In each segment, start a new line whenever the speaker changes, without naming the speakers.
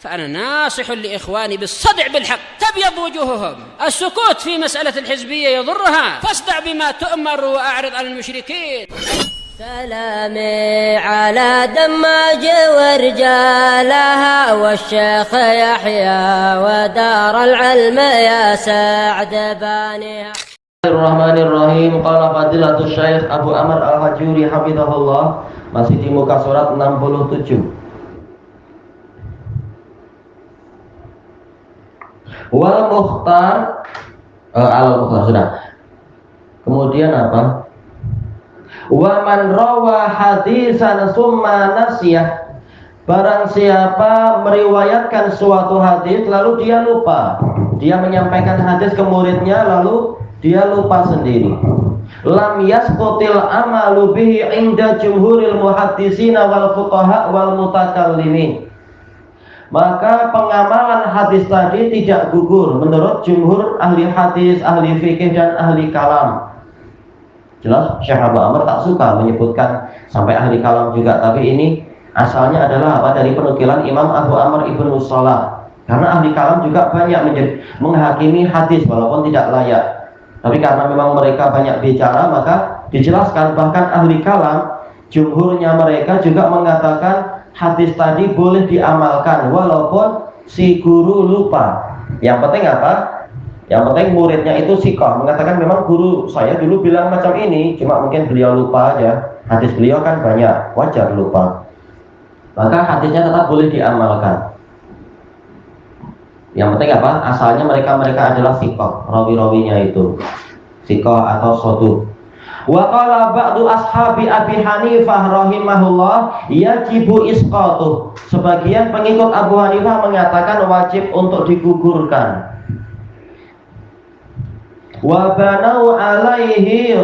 فأنا ناصح لإخواني بالصدع بالحق تبيض وجوههم. السكوت في مسألة الحزبية يضرها، فاصدع بما تؤمر وأعرض عن المشركين.
سلامي على دماج ورجالها والشيخ يحيى ودار العلم يا سعد بانيها.
Bismillahirrahmanirrahim. Qala Fadilatul Syekh Abu Amr Al-Hajuri hafizahullah, masih di muka surat 67. Wal Mukhtar Al-Mukhtar sudah. Kemudian apa? Wa man rawa hadisan summa nasiyah. Barang siapa meriwayatkan suatu hadis lalu dia lupa. Dia menyampaikan hadis ke muridnya lalu dia lupa sendiri. Lam yasqutil amalu bihi inda jumhuril muhaddisina wal fuqaha wal mutakallimin. Maka pengamalan hadis tadi tidak gugur menurut jumhur ahli hadis, ahli fikih dan ahli kalam. Jelas Syekh Abu Amr tak suka menyebutkan sampai ahli kalam juga, tapi ini asalnya adalah apa? Dari penukilan Imam Abu Amr Ibnu Salah. Karena ahli kalam juga banyak menghakimi hadis walaupun tidak layak. Tapi karena memang mereka banyak bicara, maka dijelaskan. Bahkan ahli kalam, jumhurnya mereka juga mengatakan hadis tadi boleh diamalkan walaupun si guru lupa. Yang penting apa? Yang penting muridnya itu sikoh, mengatakan memang guru saya dulu bilang macam ini, cuma mungkin beliau lupa aja. Hadis beliau kan banyak, wajar lupa. Maka hadisnya tetap boleh diamalkan. Yang penting apa? Asalnya mereka adalah sikoh, rawi-rawinya itu sikoh atau soduq. Wa qala ba'du ashabi Abi Hanifah rahimahullah yajibu isqatuh. Sebagian pengikut Abu Hanifah mengatakan wajib untuk digugurkan. Wa banau alaihi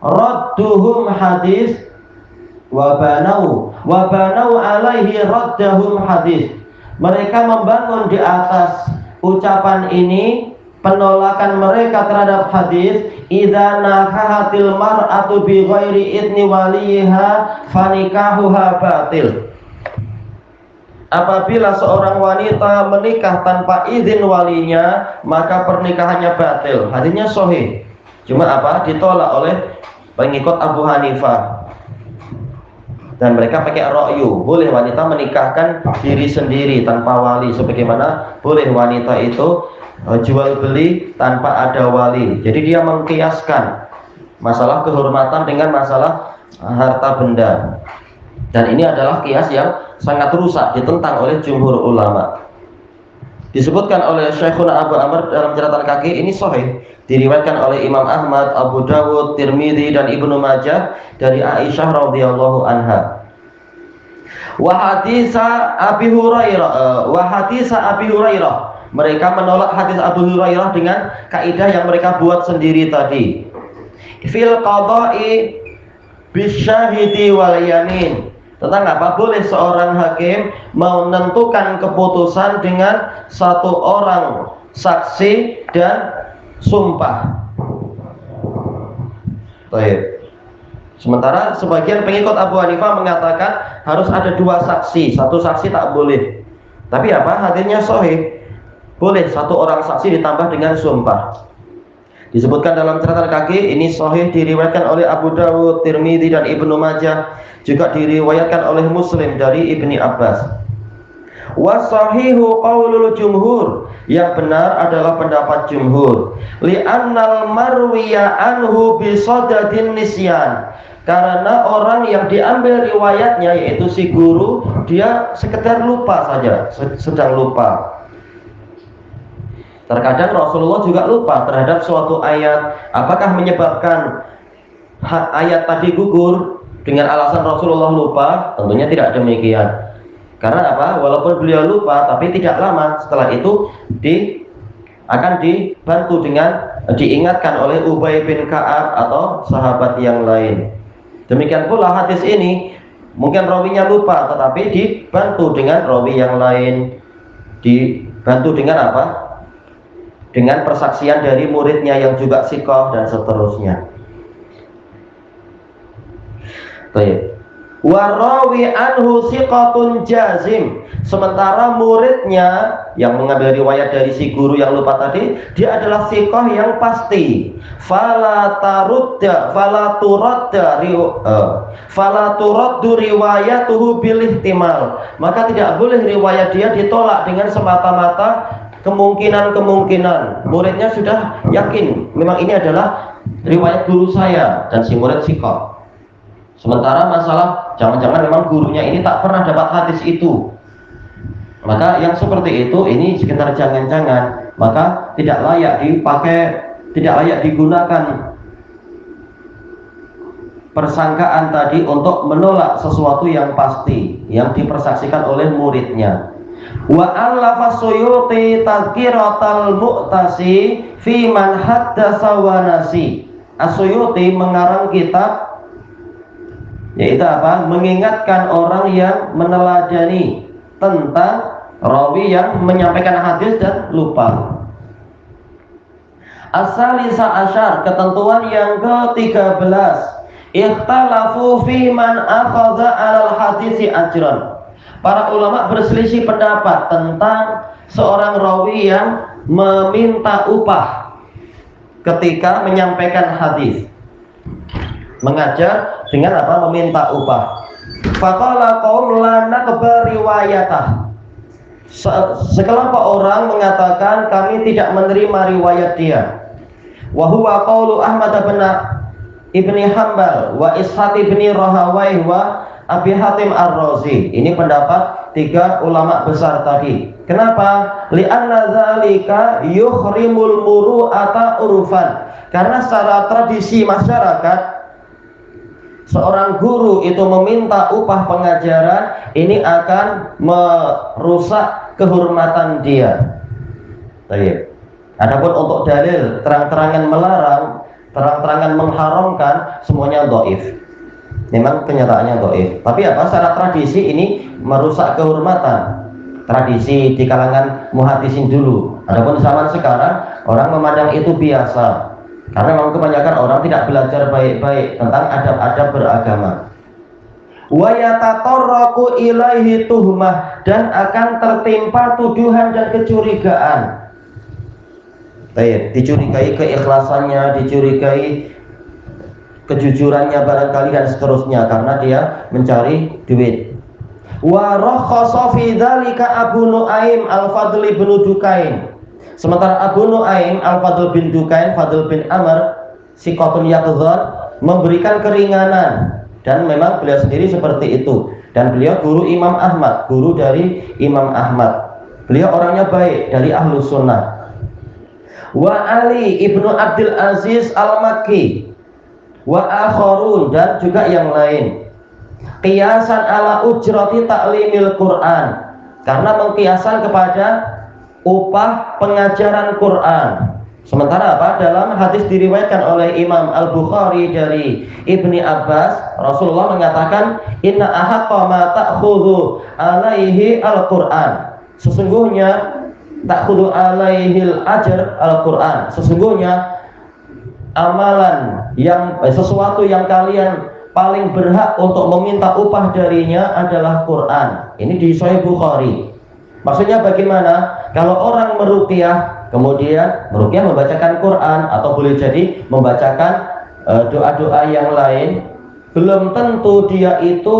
radduhum hadis wa banau alaihi raddahum hadis. Mereka membangun di atas ucapan ini penolakan mereka terhadap hadis. Idza nakahatil mar'atu bi ghairi idni waliha fanikahuha batil. Apabila seorang wanita menikah tanpa izin walinya, maka pernikahannya batil. Hadisnya sahih. Cuma apa? Ditolak oleh pengikut Abu Hanifah. Dan mereka pakai ra'yu, boleh wanita menikahkan diri sendiri tanpa wali, sebagaimana boleh wanita itu jual beli tanpa ada wali. Jadi dia mengkiaskan masalah kehormatan dengan masalah harta benda. Dan ini adalah kias yang sangat rusak, ditentang oleh jumhur ulama. Disebutkan oleh Syekhuna Abu Amr dalam catatan kaki, ini sahih, diriwayatkan oleh Imam Ahmad, Abu Dawud, Tirmidzi dan Ibnu Majah dari Aisyah radhiyallahu anha. Wa hadisa Abi Hurairah, mereka menolak hadis Abu Hurairah dengan kaidah yang mereka buat sendiri tadi. Fil qada'i bisyahidi wal yamin. Tentang apa? Boleh seorang hakim menentukan keputusan dengan satu orang saksi dan sumpah. Baik. Sementara sebagian pengikut Abu Hanifah mengatakan harus ada dua saksi, satu saksi tak boleh. Tapi apa? Hadisnya sahih. Boleh satu orang saksi ditambah dengan sumpah. Disebutkan dalam catatan kaki, ini sahih diriwayatkan oleh Abu Dawud, Tirmidzi dan Ibnu Majah, juga diriwayatkan oleh Muslim dari Ibni Abbas. Wa sahihu qaulul jumhur, yang benar adalah pendapat jumhur. Li'annal marwiya anhu bi sadadin nisyan. Karena orang yang diambil riwayatnya yaitu si guru, dia sekedar lupa saja, sedang lupa. Terkadang Rasulullah juga lupa terhadap suatu ayat. Apakah menyebabkan ayat tadi gugur dengan alasan Rasulullah lupa? Tentunya tidak demikian. Karena apa? Walaupun beliau lupa, tapi tidak lama setelah itu akan dibantu dengan diingatkan oleh Ubay bin Ka'ab atau sahabat yang lain. Demikian pula hadis ini, mungkin rawinya lupa, tetapi dibantu dengan rawi yang lain. Dibantu dengan apa? Dengan persaksian dari muridnya yang juga sikoh dan seterusnya. Baik. warawi anhu siqatun jazim, sementara muridnya yang mengambil riwayat dari si guru yang lupa tadi, dia adalah siqah yang pasti. Fala turaddu riwayatuhu bil ihtimal, maka tidak boleh riwayat dia ditolak dengan semata-mata kemungkinan. Muridnya sudah yakin memang ini adalah riwayat guru saya dan si murid siqah. Sementara masalah jangan-jangan memang gurunya ini tak pernah dapat hadis itu, maka yang seperti itu ini sekitar jangan-jangan, maka tidak layak dipakai, tidak layak digunakan persangkaan tadi untuk menolak sesuatu yang pasti yang dipersaksikan oleh muridnya. Wa allafa Suyuti tadhkiratal mu'tasi fi man haddatsa wa nasi. As-Suyuti mengarang kitab yaitu apa? Mengingatkan orang yang meneladani tentang rawi yang menyampaikan hadis dan lupa. As-salisa asyar, ketentuan yang ke-13, ikhtalafu fi man akhadha 'alal hadisi ajran. Para ulama berselisih pendapat tentang seorang rawi yang meminta upah ketika menyampaikan hadis. Mengajar dengan apa? Meminta upah. Faqala qaum la naqbal riwayatah. Sekelompok orang mengatakan kami tidak menerima riwayat dia. Wa huwa qaulu Ahmad ibni Hanbal wa Ishaq ibni Rahawayh wa Abi Hatim Ar-Razi. Ini pendapat tiga ulama besar tadi. Kenapa? Li'anna dzalika yukhrimul muru'ata urufan. Karena secara tradisi masyarakat, seorang guru itu meminta upah pengajaran, ini akan merusak kehormatan dia. Baik. Adapun untuk dalil terang-terangan melarang, terang-terangan mengharamkan, semuanya dhaif. Memang kenyataannya dhaif. Tapi apa? Secara tradisi ini merusak kehormatan. Tradisi di kalangan muhaddisin dulu. Adapun zaman sekarang orang memandang itu biasa. Karena memang kebanyakan orang tidak belajar baik-baik tentang adab-adab beragama. Wa yatatarraqu ilaihi tuhmah, dan akan tertimpa tuduhan dan kecurigaan. Baik, dicurigai keikhlasannya, dicurigai kejujurannya barangkali dan seterusnya karena dia mencari duit. Wa rakhasa fi dzalika Abu Nuaim Al-Fadl bin Dukain. Sementara Abu Nuaim Al-Fadl bin Dukain, Fadl bin Amr siqatun yaqdhan, memberikan keringanan, dan memang beliau sendiri seperti itu, dan beliau guru Imam Ahmad, guru dari Imam Ahmad. Beliau orangnya baik, dari Ahlus Sunnah. Wa Ali ibnu Abdul Aziz Al-Makki wa akharun, dan juga yang lain. Qiyasan ala ujrati ta'limil Quran, karena mengkiasan kepada upah pengajaran Quran. Sementara apa? Dalam hadis diriwayatkan oleh Imam Al-Bukhari dari Ibni Abbas, Rasulullah mengatakan, inna ahaqqa ma ta'khudhu alaihi al-Quran. Sesungguhnya ta'khudhu alaihil ajr al-Quran. Sesungguhnya amalan yang sesuatu yang kalian paling berhak untuk meminta upah darinya adalah Quran. Ini di Sahih Bukhari. Maksudnya bagaimana? Kalau orang meruqyah, kemudian meruqyah membacakan Quran, atau boleh jadi membacakan doa-doa yang lain, belum tentu dia itu,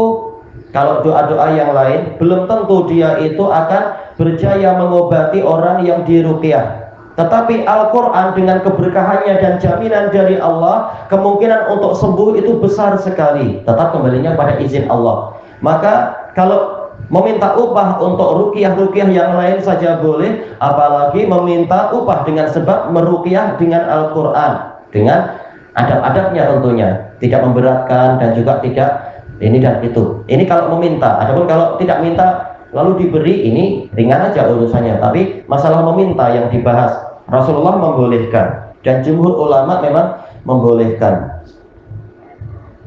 kalau doa-doa yang lain, belum tentu dia itu akan berjaya mengobati orang yang diruqyah. Tetapi Al-Quran dengan keberkahannya dan jaminan dari Allah, kemungkinan untuk sembuh itu besar sekali. Tetap kembalinya pada izin Allah. Maka kalau meminta upah untuk ruqyah-ruqyah yang lain saja boleh, apalagi meminta upah dengan sebab meruqyah dengan Al-Quran, dengan adab-adabnya tentunya, tidak memberatkan dan juga tidak ini dan itu. Ini kalau meminta. Adapun kalau tidak minta lalu diberi, ini ringan aja urusannya. Tapi masalah meminta yang dibahas, Rasulullah membolehkan dan jumhur ulama memang membolehkan.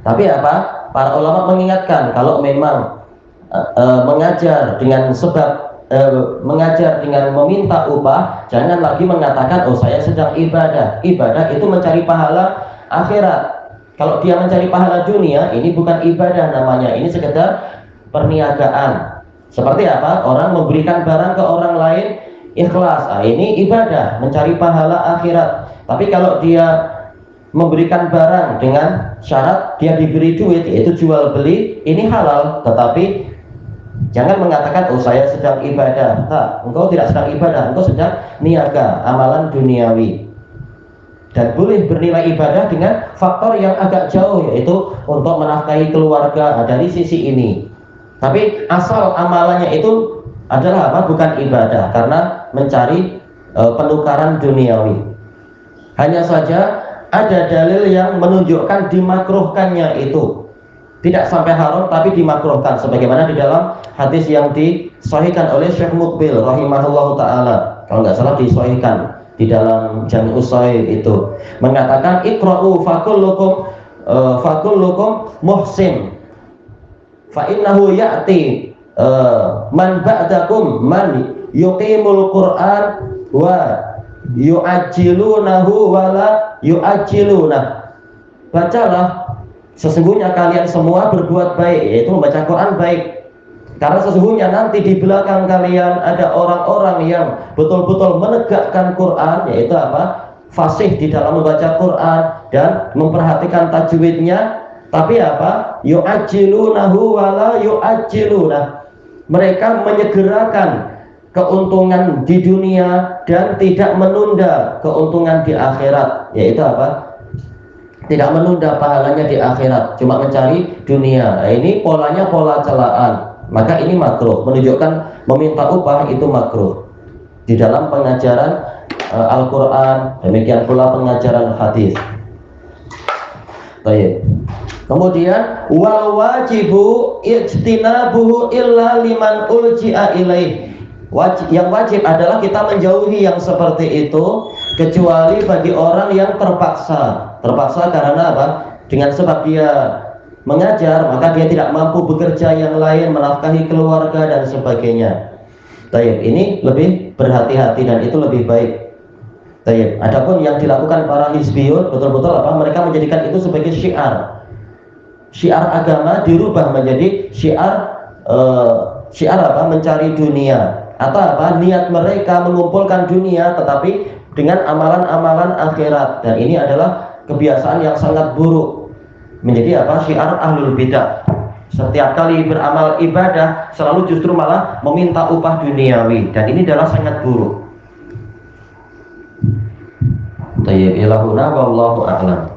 Tapi apa? Para ulama mengingatkan kalau memang mengajar dengan sebab mengajar dengan meminta upah, jangan lagi mengatakan oh saya sedang ibadah. Ibadah itu mencari pahala akhirat. Kalau dia mencari pahala dunia, ini bukan ibadah namanya, ini sekedar perniagaan. Seperti apa? Orang memberikan barang ke orang lain ikhlas, ini ibadah, mencari pahala akhirat. Tapi kalau dia memberikan barang dengan syarat dia diberi duit, yaitu jual beli, ini halal. Tetapi jangan mengatakan, oh saya sedang ibadah. Nah, engkau tidak sedang ibadah, engkau sedang niaga, amalan duniawi. Dan boleh bernilai ibadah dengan faktor yang agak jauh, yaitu untuk menafkahi keluarga. Dari sisi ini, tapi asal amalannya itu adalah apa? Bukan ibadah, karena mencari penukaran duniawi. Hanya saja ada dalil yang menunjukkan dimakruhkannya itu. Tidak sampai haram, tapi dimakruhkan, sebagaimana di dalam hadis yang disahihkan oleh Syekh Muqbil rahimahullahu ta'ala, kalau nggak salah disahihkan di dalam Jami'us Shahih itu, mengatakan iqra'u fakullukum muhsin fa innahu ya'ti man ba'dakum man yuqimul Qur'an wa yu'ajjilunahu wa la yu'ajjilunah. Bacalah, sesungguhnya kalian semua berbuat baik, yaitu membaca Quran baik. Karena sesungguhnya nanti di belakang kalian ada orang-orang yang betul-betul menegakkan Quran, yaitu apa? Fasih di dalam membaca Quran dan memperhatikan tajwidnya. Tapi apa? Yu'ajjilunahu wa la yu'ajjilunah. Mereka menyegerakan keuntungan di dunia dan tidak menunda keuntungan di akhirat, yaitu apa? Tidak menunda pahalanya di akhirat, cuma mencari dunia. Nah, ini polanya pola celaan. Maka ini makruh, menunjukkan meminta upah itu makruh di dalam pengajaran Al-Quran, demikian pula pengajaran hadis. Baik. Kemudian wal wajibu ijtinabuhu illa liman ulji'a ilaih. Yang wajib adalah kita menjauhi yang seperti itu, kecuali bagi orang yang terpaksa. Terpaksa karena apa? Dengan sebab dia mengajar, maka dia tidak mampu bekerja yang lain, menafkahi keluarga dan sebagainya. Tayyib, ini lebih berhati-hati dan itu lebih baik. Tayyib. Adapun yang dilakukan para hizbiyun, betul-betul apa? Mereka menjadikan itu sebagai syiar. Syiar agama dirubah menjadi syiar apa? Mencari dunia. Atau apa? Niat mereka mengumpulkan dunia tetapi dengan amalan-amalan akhirat, dan ini adalah kebiasaan yang sangat buruk. Menjadi apa? Syiar ahlul bidah. Setiap kali beramal ibadah selalu justru malah meminta upah duniawi, dan ini adalah sangat buruk. Tayyib ilahuna wallahu a'lam.